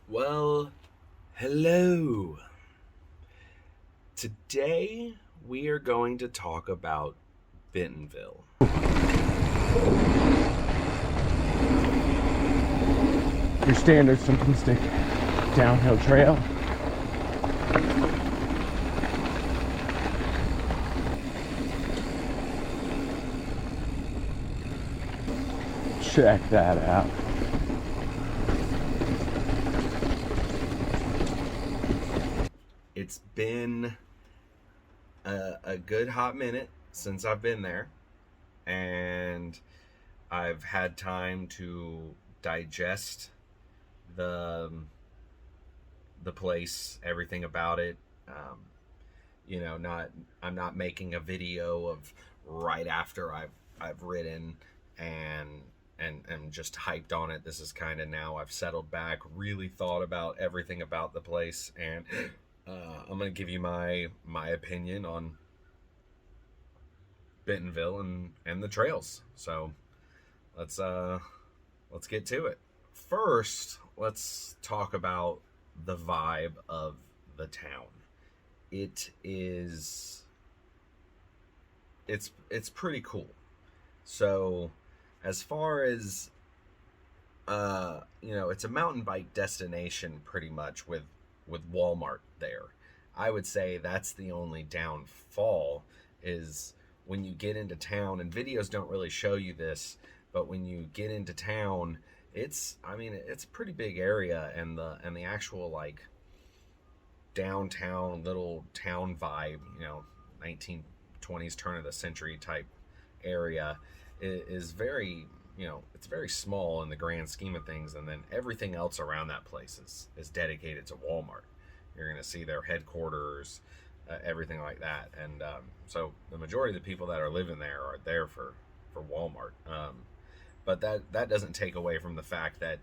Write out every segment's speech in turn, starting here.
Well, hello. Today we are going to talk about Bentonville. Your standard simplistic downhill trail. Check that out. It's been a good hot minute since I've been there, and I've had time to digest the the place, everything about it. Um, not I'm not making a video of right after I've ridden and and just hyped on it. This is kind of now I've settled back, really thought about everything about the place, and I'm gonna give you my opinion on Bentonville and the trails. So let's let's get to it. First, let's talk about the vibe of the town. It is it's pretty cool. So as far as it's a mountain bike destination pretty much with Walmart there. I would say that's the only downfall is when you get into town, and videos don't really show you this, but when you get into town, it's a pretty big area, and the actual like downtown little town vibe, 1920s turn of the century type area is very, it's very small in the grand scheme of things, and then everything else around that place is dedicated to Walmart. You're going to see their headquarters, everything like that, and so the majority of the people that are living there are there for Walmart. But that doesn't take away from the fact that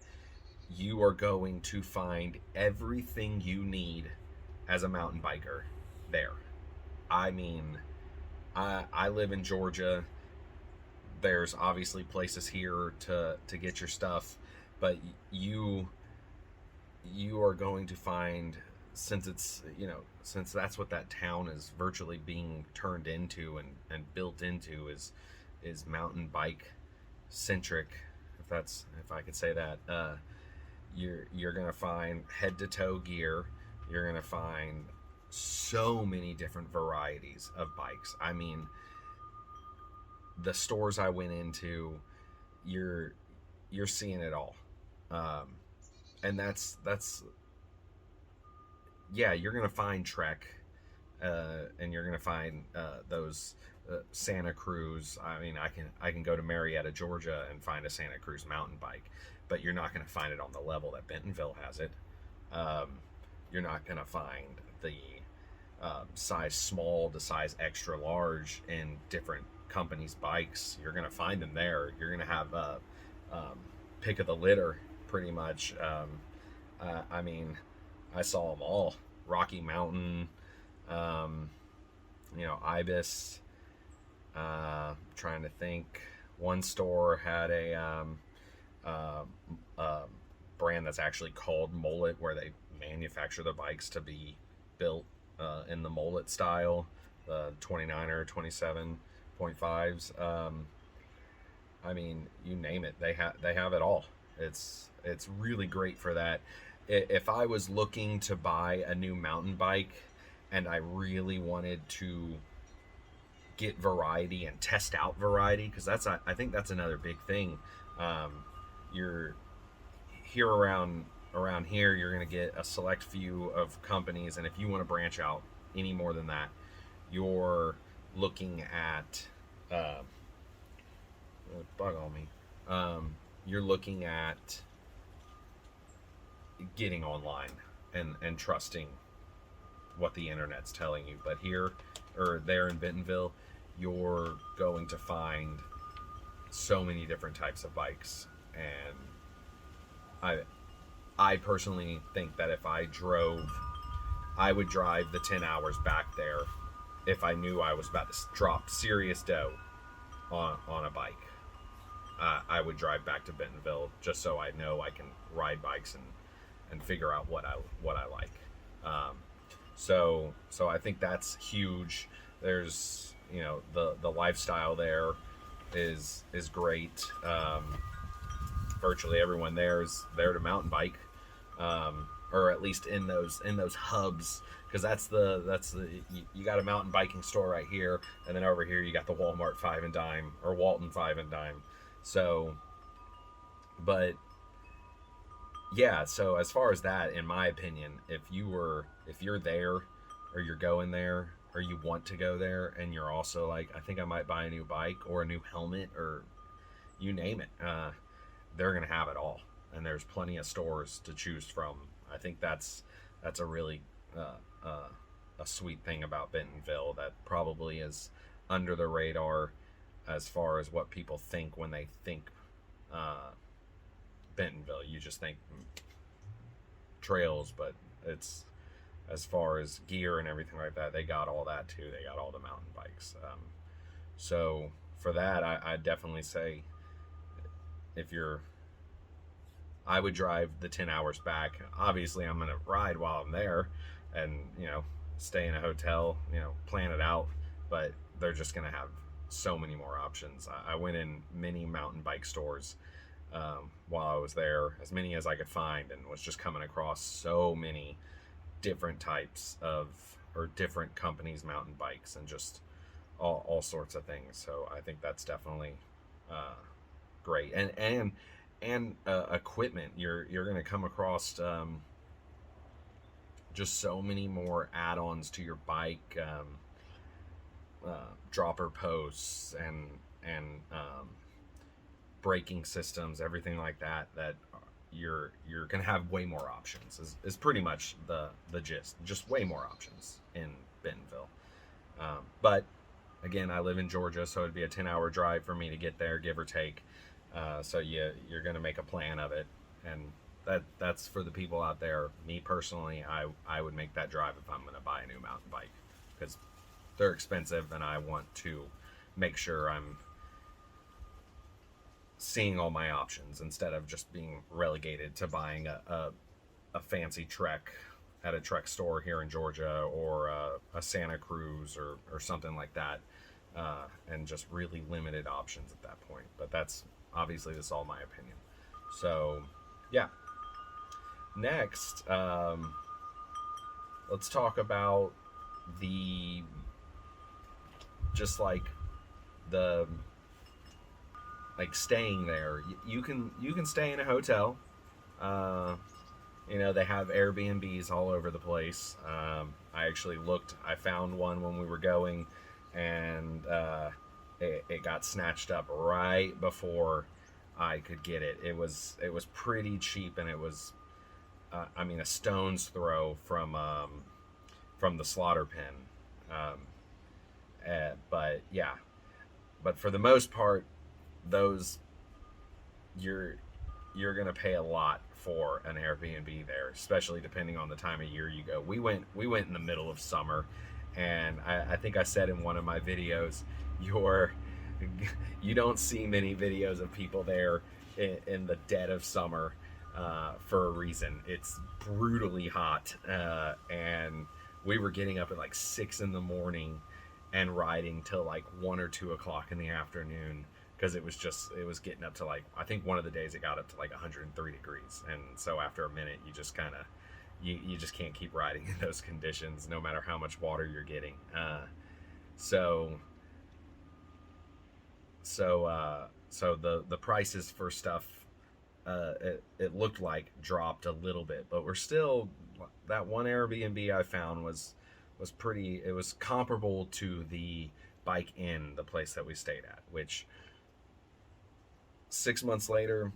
you are going to find everything you need as a mountain biker there. I mean, I live in Georgia. There's obviously places here to get your stuff, but you are going to find, since that's what that town is virtually being turned into and built into is mountain bike centric, if I could say that. You're gonna find head to toe gear. You're gonna find so many different varieties of bikes. I mean, the stores I went into, you're seeing it all, and that's yeah. You're gonna find Trek, and you're gonna find those Santa Cruz. I mean, I can go to Marietta, Georgia, and find a Santa Cruz mountain bike, but you're not gonna find it on the level that Bentonville has it. You're not gonna find the size small to size extra large in different companies' bikes. You're gonna find them there. You're gonna have pick of the litter pretty much. I mean, I saw them all. Rocky Mountain, Ibis. Trying to think. One store had a brand that's actually called Mullet, where they manufacture the bikes to be built in the mullet style, the 29er, 27.5s. I mean, you name it, they have it all. It's really great for that. If I was looking to buy a new mountain bike and I really wanted to get variety and test out variety, because I think that's another big thing. You're here around here, you're going to get a select few of companies, and if you want to branch out any more than that, you're looking at bug on me. You're looking at getting online and trusting what the internet's telling you. But here or there in Bentonville, you're going to find so many different types of bikes, and I personally think that if I drove, I would drive the 10 hours back there if I knew I was about to drop serious dough on a bike. I would drive back to Bentonville just so I know I can ride bikes and figure out what I like. So I think that's huge. There's, you know, the lifestyle there is great. Virtually everyone there is there to mountain bike, or at least in those hubs, because that's the you got a mountain biking store right here, and then over here you got the Walmart 5 and Dime, or Walton 5 and Dime. So, but yeah, so as far as that, in my opinion, if you're there, or you're going there, or you want to go there, and you're also like, I think I might buy a new bike or a new helmet, or you name it, they're gonna have it all, and there's plenty of stores to choose from. I think that's a really a sweet thing about Bentonville that probably is under the radar as far as what people think when they think Bentonville. You just think trails, but it's, as far as gear and everything like that, they got all that too. They got all the mountain bikes. So for that, I definitely say, I would drive the 10 hours back. Obviously, I'm going to ride while I'm there and, you know, stay in a hotel, you know, plan it out, but they're just going to have so many more options. I went in many mountain bike stores while I was there, as many as I could find, and was just coming across so many different types of, or different companies' mountain bikes, and just all sorts of things. So I think that's definitely great. And equipment, you're going to come across just so many more add-ons to your bike, dropper posts and braking systems, everything like that you're going to have way more options, is pretty much the gist. Just way more options in Bentonville. But again, I live in Georgia, so it'd be a 10-hour drive for me to get there, give or take. So you're going to make a plan of it, and that's for the people out there. Me personally, I would make that drive if I'm going to buy a new mountain bike, because they're expensive, and I want to make sure I'm seeing all my options instead of just being relegated to buying a fancy Trek at a Trek store here in Georgia, or a Santa Cruz, or something like that, and just really limited options at that point. But that's obviously, this is all my opinion. So yeah, next, let's talk about the, just like the, like staying there. You can stay in a hotel. You know, they have Airbnbs all over the place. I actually I found one when we were going, and it got snatched up right before I could get it. It was pretty cheap, and it was, I mean, a stone's throw from the slaughter pen. But yeah, but for the most part, those, you're gonna pay a lot for an Airbnb there, especially depending on the time of year you go. We went in the middle of summer, and I think I said in one of my videos, you don't see many videos of people there in the dead of summer, for a reason. It's brutally hot, and we were getting up at like 6 in the morning and riding till like 1 or 2 o'clock in the afternoon, because it was getting up to, like, I think one of the days it got up to like 103 degrees, and so after a minute you just kind of, you just can't keep riding in those conditions, no matter how much water you're getting. So the prices for stuff, it looked like dropped a little bit, but we're still, that one Airbnb I found was pretty, it was comparable to the Bike Inn, the place that we stayed at, which 6 months later,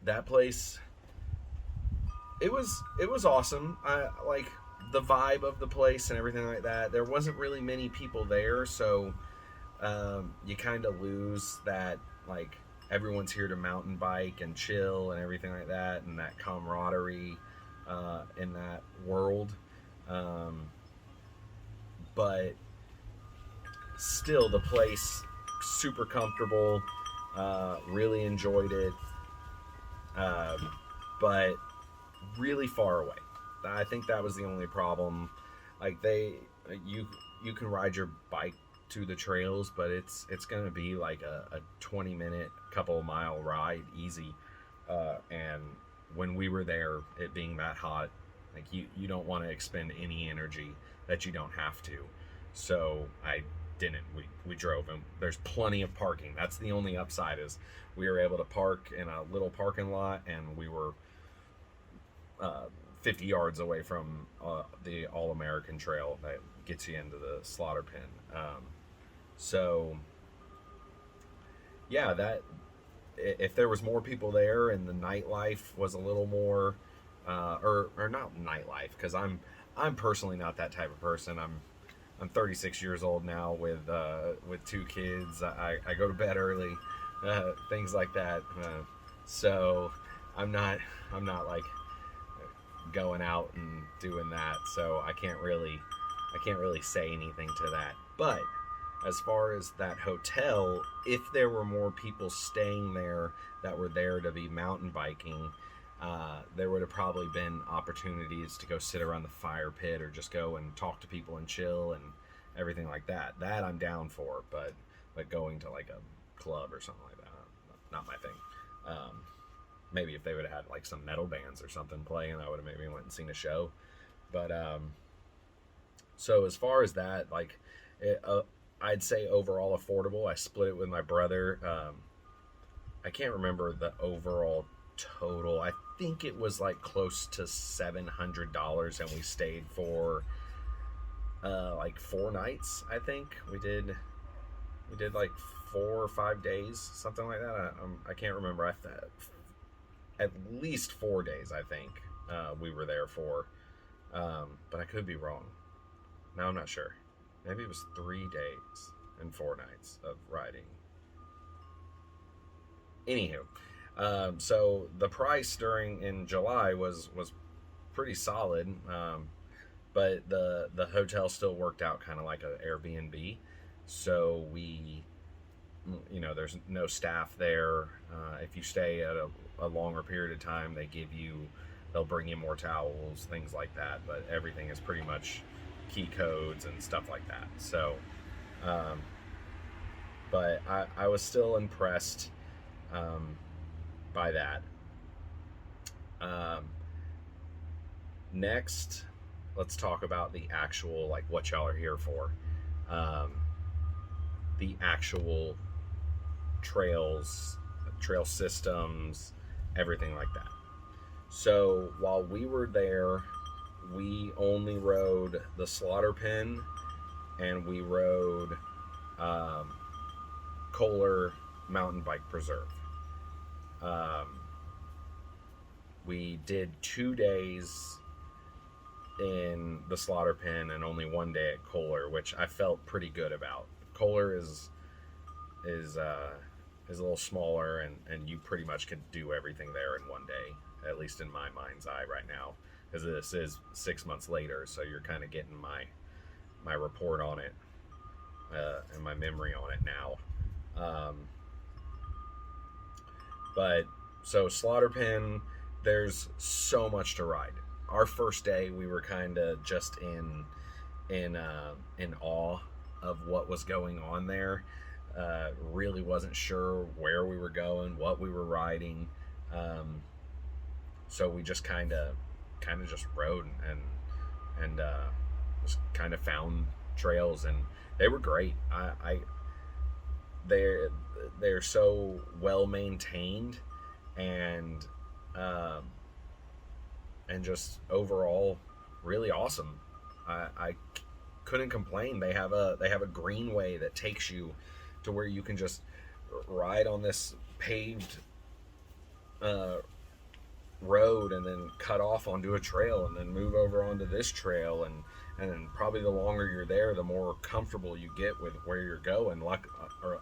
that place, it was awesome. I like the vibe of the place and everything like that. There wasn't really many people there, so you kind of lose that, like, everyone's here to mountain bike and chill and everything like that, and that camaraderie in that world. But still, the place, super comfortable, really enjoyed it. But really far away. I think that was the only problem. Like you you can ride your bike to the trails, but it's gonna be like a 20-minute, couple of mile ride, easy. And when we were there, it being that hot, like you don't want to expend any energy that you don't have to. So I didn't. We drove, and there's plenty of parking. That's the only upside, is we were able to park in a little parking lot, and we were 50 yards away from the All American Trail that gets you into the slaughter pen. So yeah, that if there was more people there and the nightlife was a little more, or not nightlife, because I'm personally not that type of person. I'm 36 years old now with 2 kids. I go to bed early, things like that. So I'm not like going out and doing that. So I can't really say anything to that. But as far as that hotel, if there were more people staying there that were there to be mountain biking, there would have probably been opportunities to go sit around the fire pit or just go and talk to people and chill and everything like that. That I'm down for, but going to like a club or something like that, not my thing. Maybe if they would have had like some metal bands or something playing, I would have maybe went and seen a show. But so as far as that, like, I'd say overall affordable. I split it with my brother. I can't remember the overall total. I think it was like close to $700, and we stayed for like 4 nights. I think we did like 4 or 5 days, something like that. I can't remember. At least 4 days, I think we were there for, but I could be wrong. Now I'm not sure. Maybe it was 3 days and 4 nights of riding. Anywho, so the price in July was pretty solid, but the hotel still worked out kind of like an Airbnb. So there's no staff there. If you stay at a longer period of time, they'll bring you more towels, things like that. But everything is pretty much key codes and stuff like that. So, but I was still impressed by that. Next, let's talk about the actual, like, what y'all are here for. The actual trails, trail systems, everything like that. So while we were there, we only rode the slaughter pen, and we rode Kohler Mountain Bike Preserve. We did 2 days in the slaughter pen and only 1 day at Kohler, which I felt pretty good about. Kohler is a little smaller, and you pretty much could do everything there in 1 day, at least in my mind's eye right now, because this is 6 months later, so you're kind of getting my report on it and my memory on it now. But so slaughter pen, there's so much to ride. Our first day, we were kind of just in awe of what was going on there. Really wasn't sure where we were going, what we were riding. So we just kind of just rode and just kind of found trails, and they were great. They're so well maintained, and just overall really awesome. I couldn't complain. They have a greenway that takes you to where you can just ride on this paved road, and then cut off onto a trail, and then move over onto this trail, and then probably the longer you're there, the more comfortable you get with where you're going.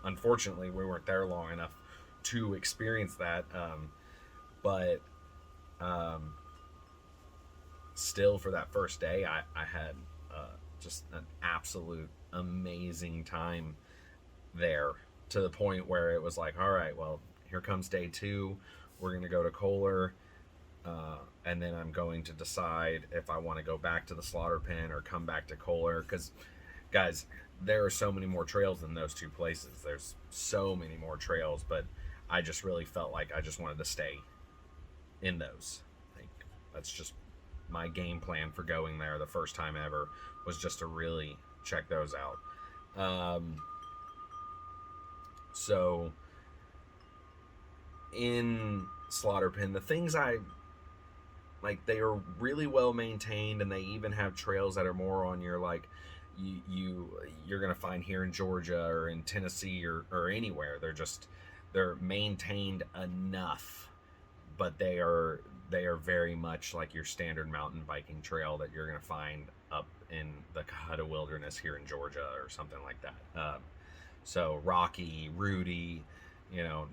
Unfortunately, we weren't there long enough to experience that, but still, for that first day, I had just an absolute amazing time there, to the point where it was like, all right, well, here comes day 2. We're gonna go to Kohler. and then I'm going to decide if I want to go back to the slaughter pen or come back to Kohler. Because, guys, there are so many more trails than those two places. There's so many more trails, but I just really felt like I just wanted to stay in those. Like, that's just my game plan for going there the first time ever, was just to really check those out. So in slaughter pen, the things I like, they are really well maintained, and they even have trails that are more on your, like, you're gonna find here in Georgia or in Tennessee or anywhere. They're maintained enough, but they are very much like your standard mountain biking trail that you're gonna find up in the Cahutta Wilderness here in Georgia or something like that. So rocky, rooty,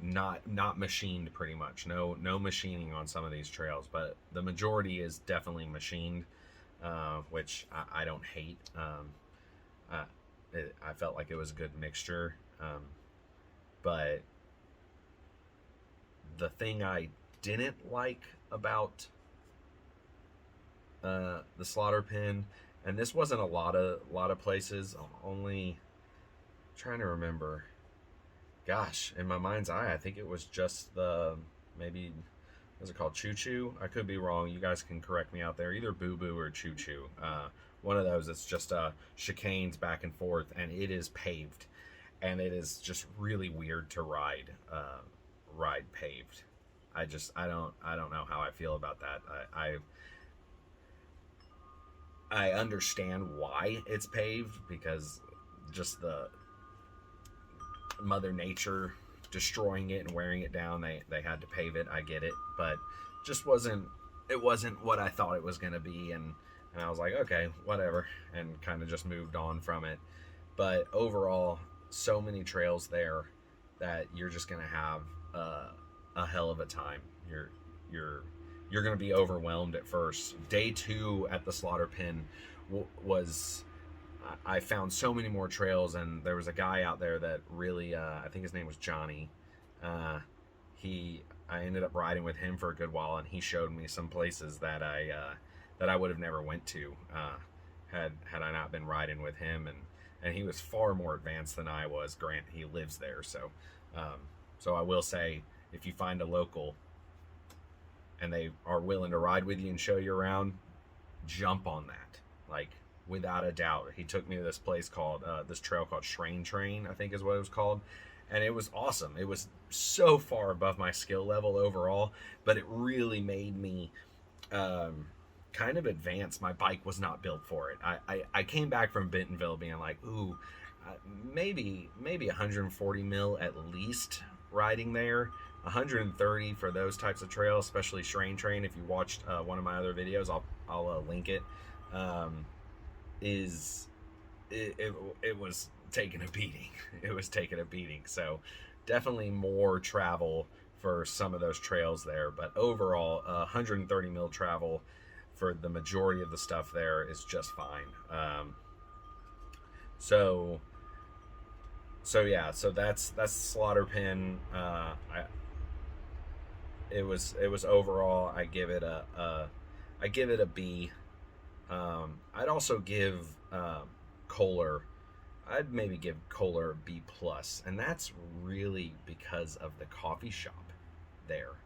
not machined pretty much. No machining on some of these trails, but the majority is definitely machined, which I don't hate. I felt like it was a good mixture, but the thing I didn't like about the slaughter pen, and this wasn't a lot of places, only trying to remember. Gosh, in my mind's eye, I think it was just maybe, what's it called, Choo Choo? I could be wrong. You guys can correct me out there. Either Boo Boo or Choo Choo. One of those. It's just chicanes back and forth, and it is paved, and it is just really weird to ride paved. I don't know how I feel about that. I understand why it's paved, because just the Mother Nature destroying it and wearing it down, they had to pave it. I get it, but just wasn't what I thought it was going to be, and I was like, okay, whatever, and kind of just moved on from it. But overall, so many trails there that you're just going to have a hell of a time. You're going to be overwhelmed at first. Day 2 at the slaughter pen was, I found so many more trails, and there was a guy out there that really, I think his name was Johnny. I ended up riding with him for a good while, and he showed me some places that I would have never went to had I not been riding with him, and he was far more advanced than I was. Grant, he lives there, so I will say, if you find a local and they are willing to ride with you and show you around, jump on that. Like, without a doubt. He took me to this place called, this trail called Shrine Train, I think is what it was called. And it was awesome. It was so far above my skill level overall, but it really made me kind of advance. My bike was not built for it. I came back from Bentonville being like, ooh, maybe 140 mil at least riding there. 130 for those types of trails, especially Shrine Train. If you watched one of my other videos, I'll link it. It was taking a beating. It was taking a beating. So definitely more travel for some of those trails there, but overall 130 mil travel for the majority of the stuff there is just fine. So yeah, so that's slaughter pen. It was overall, I give it a B. I'd also give Kohler, I'd maybe give Kohler a B+, and that's really because of the coffee shop there.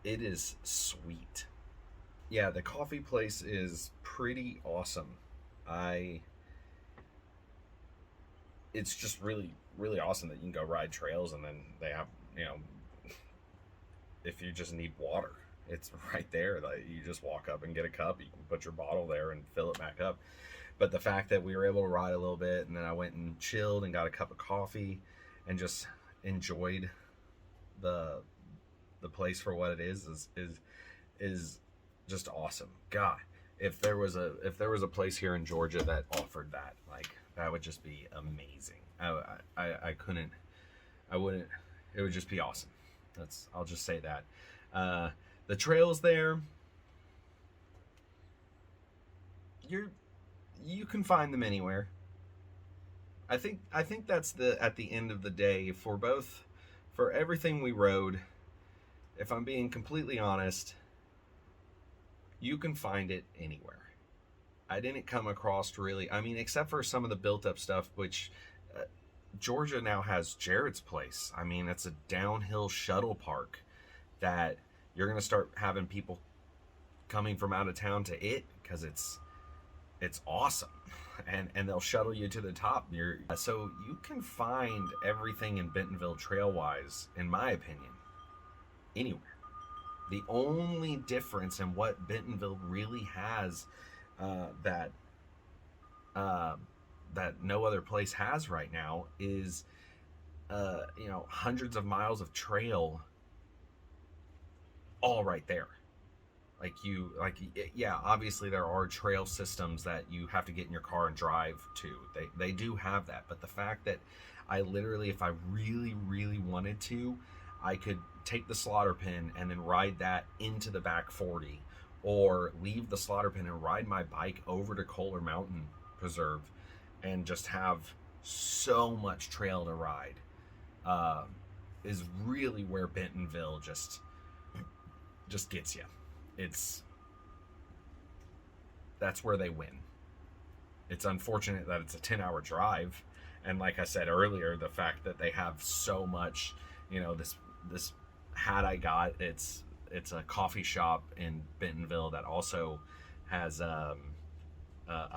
It is sweet. Yeah, the coffee place is pretty awesome. It's just really, really awesome that you can go ride trails, and then they have, if you just need water, it's right there. Like, you just walk up and get a cup. You can put your bottle there and fill it back up. But the fact that we were able to ride a little bit, and then I went and chilled and got a cup of coffee and just enjoyed the place for what it is just awesome. God, if there was a place here in Georgia that offered that, like, that would just be amazing. I wouldn't. It would just be awesome. I'll just say that. The trails there, you can find them anywhere. I think that's at the end of the day, for everything we rode, if I'm being completely honest, you can find it anywhere. I didn't come across really, I mean, except for some of the built up stuff, which Georgia now has Jared's Place. I mean, it's a downhill shuttle park that you're going to start having people coming from out of town to it because it's awesome. And they'll shuttle you to the top. So you can find everything in Bentonville trail wise, in my opinion, anywhere. The only difference in what Bentonville really has that no other place has right now is hundreds of miles of trail all right there. Yeah, obviously there are trail systems that you have to get in your car and drive to. They do have that, but the fact that I literally, if I really, really wanted to, I could take the slaughter pin and then ride that into the back 40, or leave the slaughter pin and ride my bike over to Kohler Mountain Preserve and just have so much trail to ride, is really where Bentonville just gets you. That's where they win. It's unfortunate that it's a 10-hour drive, and like I said earlier, the fact that they have so much, this hat I got, it's a coffee shop in Bentonville that also has a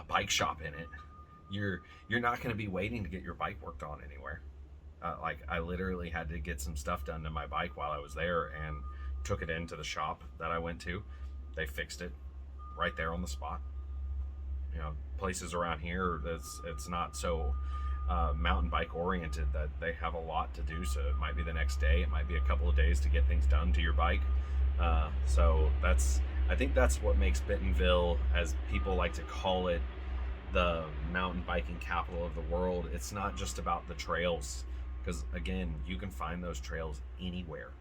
bike shop in it. You're not going to be waiting to get your bike worked on anywhere. I literally had to get some stuff done to my bike while I was there, and took it into the shop that I went to. They fixed it right there on the spot. Places around here, it's not so mountain bike oriented that they have a lot to do. So it might be the next day, it might be a couple of days to get things done to your bike. So I think that's what makes Bentonville, as people like to call it, the mountain biking capital of the world. It's not just about the trails, because again, you can find those trails anywhere.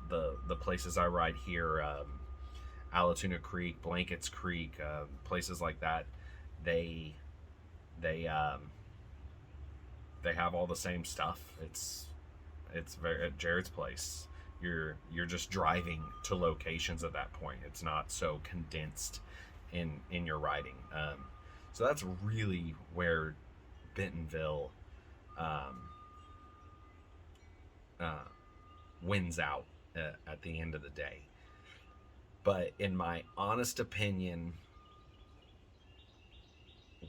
The places I ride here, Allatoona Creek, Blankets Creek, places like that, they have all the same stuff. It's very, at Jared's Place, you're just driving to locations at that point. It's not so condensed in your riding. So that's really where Bentonville wins out at the end of the day. But in my honest opinion,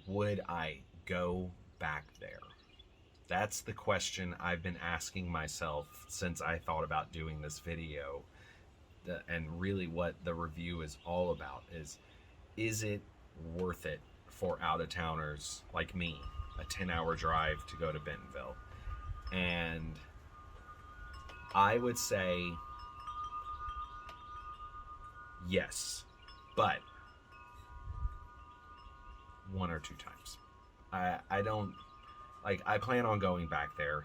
would I go back there? That's the question I've been asking myself since I thought about doing this video. And really what the review is all about is it worth it for out-of-towners like me, a 10-hour drive to go to Bentonville? And I would say yes, but one or two times. I don't, I plan on going back there,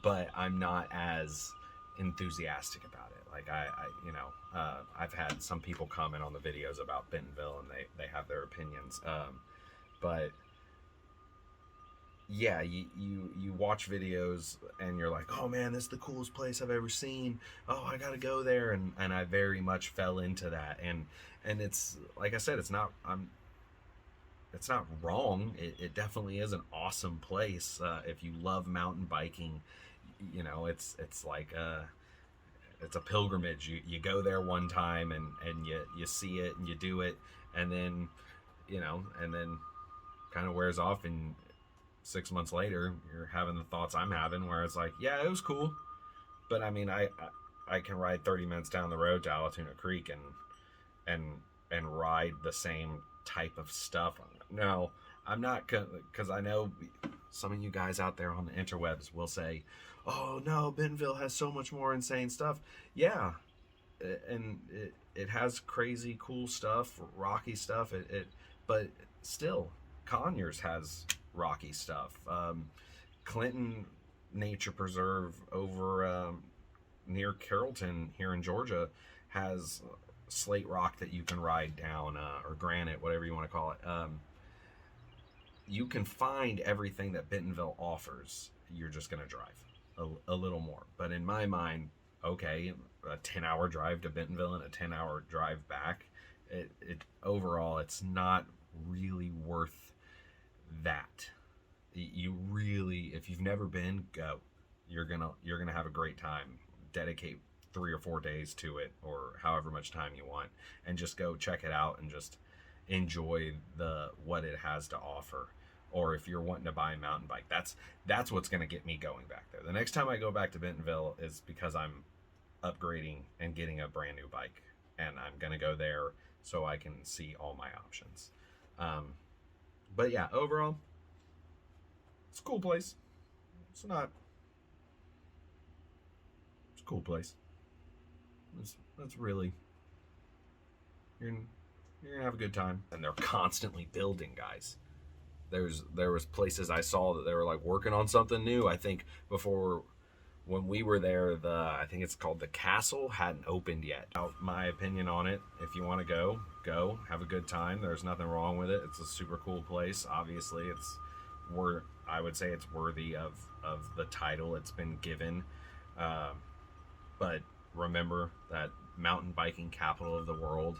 but I'm not as enthusiastic about it. I've had some people comment on the videos about Bentonville, and they have their opinions, but yeah, you watch videos and you're like, oh man, this is the coolest place I've ever seen. Oh, I gotta go there, and I very much fell into that, and it's like I said, it's not wrong. It definitely is an awesome place. If you love mountain biking, it's like it's a pilgrimage. You go there one time and you see it and you do it, and then kind of wears off, and 6 months later you're having the thoughts I'm having, where it's like, yeah, it was cool, but I mean, I can ride 30 minutes down the road to Allatoona Creek and ride the same type of stuff. No, I'm not, because I know some of you guys out there on the interwebs will say, oh no, Bentonville has so much more insane stuff. Yeah, and it has crazy cool stuff, rocky stuff, but still, Conyers has rocky stuff. Clinton Nature Preserve over near Carrollton here in Georgia has slate rock that you can ride down, or granite, whatever you want to call it. You can find everything that Bentonville offers. You're just going to drive a little more. But in my mind, okay, a 10-hour drive to Bentonville and a 10-hour drive back. It overall, it's not really worth that. You really, if you've never been, go. You're gonna have a great time. Dedicate 3 or 4 days to it, or however much time you want, and just go check it out and just enjoy the what it has to offer. Or if you're wanting to buy a mountain bike, that's what's going to get me going back there. The next time I go back to Bentonville is because I'm upgrading and getting a brand new bike, and I'm going to go there so I can see all my options. But yeah, overall, it's a cool place. It's not. It's a cool place. That's really. You're gonna have a good time, and they're constantly building, guys. There was places I saw that they were like working on something new. I think before when we were there, I think it's called the Castle hadn't opened yet. My opinion on it: if you want to go, have a good time. There's nothing wrong with it. It's a super cool place. Obviously, I would say it's worthy of the title it's been given. But remember that mountain biking capital of the world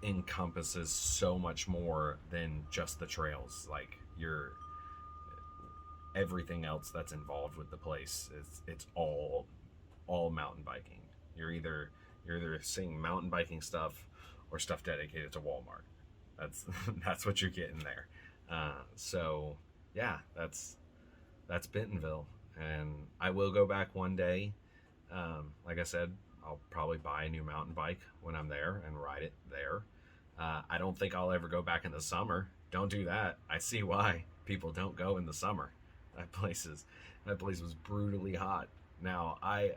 encompasses so much more than just the trails. Like everything else that's involved with the place, it's all mountain biking. You're either seeing mountain biking stuff or stuff dedicated to Walmart. That's what you're getting there. So yeah, that's Bentonville, and I will go back one day. Like I said, I'll probably buy a new mountain bike when I'm there and ride it there. I don't think I'll ever go back in the summer. Don't do that. I see why people don't go in the summer. That place was brutally hot. Now I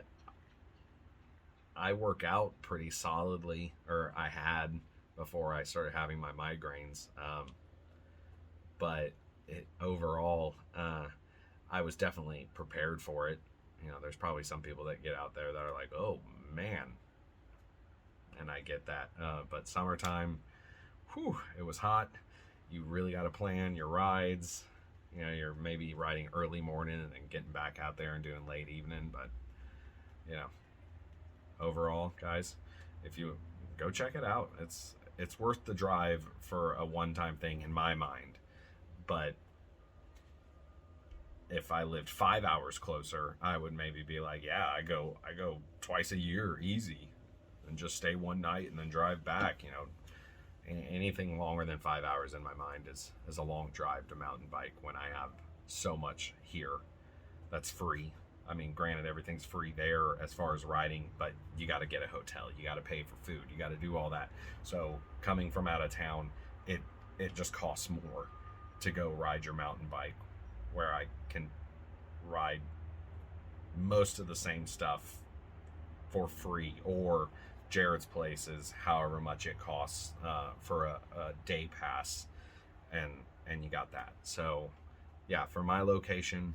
work out pretty solidly, or I had before I started having my migraines. But overall, I was definitely prepared for it. There's probably some people that get out there that are like, oh man, and I get that. But summertime, it was hot. You really got to plan your rides. You're maybe riding early morning and then getting back out there and doing late evening. But overall, guys, if you go check it out, it's worth the drive for a one-time thing in my mind. But if I lived 5 hours closer, I would maybe be like, yeah, I go twice a year easy, and just stay one night and then drive back. Anything longer than 5 hours in my mind is a long drive to mountain bike when I have so much here that's free. I mean, granted, everything's free there as far as riding, but you got to get a hotel, you got to pay for food, you got to do all that. So coming from out of town, it just costs more to go ride your mountain bike, where I can ride most of the same stuff for free, or Jared's place is however much it costs for a day pass, and you got that. So yeah, for my location,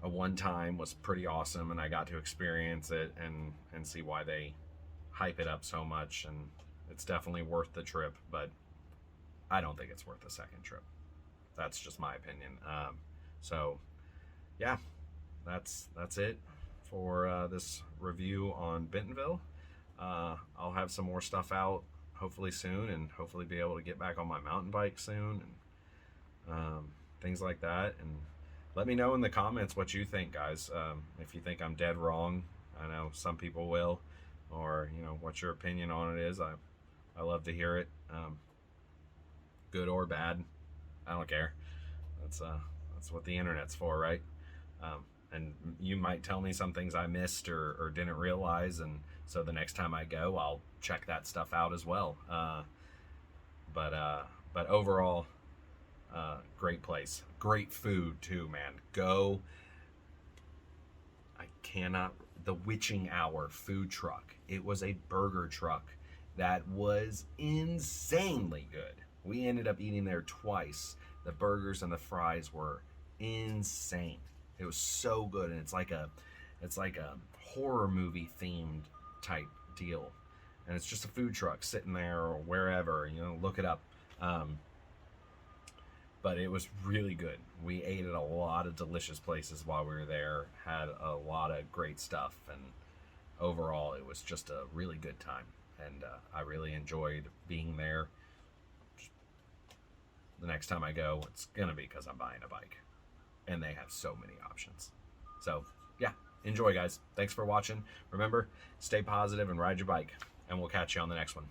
a one time was pretty awesome, and I got to experience it and see why they hype it up so much, and it's definitely worth the trip, but I don't think it's worth a second trip. That's just my opinion. So yeah, that's it for this review on Bentonville. I'll have some more stuff out hopefully soon, and hopefully be able to get back on my mountain bike soon, and things like that. And let me know in the comments what you think, guys. If you think I'm dead wrong, I know some people will, or what your opinion on it is. I love to hear it, good or bad. I don't care. That's what the internet's for, right? And you might tell me some things I missed or didn't realize, and so the next time I go, I'll check that stuff out as well. But overall, great place, great food too, man. Go. The Witching Hour food truck. It was a burger truck that was insanely good. We ended up eating there twice. The burgers and the fries were insane. It was so good, and it's like a horror movie themed type deal, and it's just a food truck sitting there or wherever. Look it up. but it was really good. We ate at a lot of delicious places while we were there, had a lot of great stuff, and overall it was just a really good time. And I really enjoyed being there. The next time I go, it's gonna be because I'm buying a bike, and they have so many options. So yeah, enjoy, guys. Thanks for watching. Remember, stay positive and ride your bike, and we'll catch you on the next one.